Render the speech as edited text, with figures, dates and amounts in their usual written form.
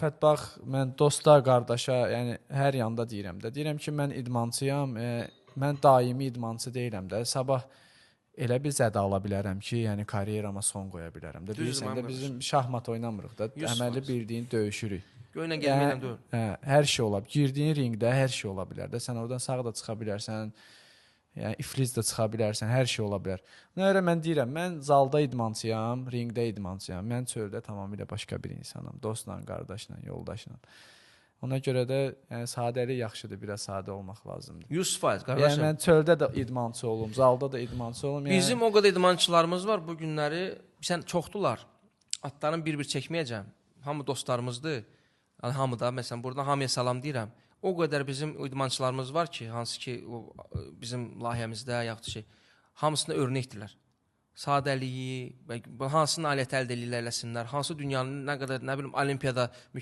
Fətbax, mən dosta, qardaşa, yəni hər yanda deyirəm də. Deyirəm ki, mən idmançıyam, mən daimi idmançı deyiləm də. Sabah elə bir zədə ala bilərəm ki, yəni karyerama son qoya bilərəm də. Düzdür, Bilirsən mənim də qardaşım. bizim şahmat oynamırıq da. 100%. Əməlli bildiyin döyüşürük. Göylə gəlməklə deyil. Hər şey ola bilər. Girdiyin ringdə hər şey ola bilər də. Sən oradan sağ da çıxa bilərsən. Yəni iflic də çıxa bilərsən, hər şey ola bilər. Ona görə mən deyirəm, mən zalda idmançıyam, ringdə idmançıyam. Mən çöldə tamamilə başqa bir insanam. Dostla, qardaşla, yoldaşla. Ona görə də yəni sadəlik yaxşıdır, biraz sadə olmaq lazımdır. 100% Yəni qardaşım. mən çöldə də idmançı olum, zalda da idmançı olum. Yəni Bizim o qədər idmançılarımız var bu günləri. Sən çoxdular. Atların bir-bir çəkməyəcəm. Hamı dostlarımızdır. Yəni hamı da məsələn buradan hamıya salam deyirəm. O qədər bizim idmançılarımız var ki, hansı ki o bizim layihəmizdə yaxud şey hamısına örnəkdirlər. Sadəliyi və hansını nailiyyət əldə eləsinlər, hansı dünyanın nə qədər nə bilim olimpiyada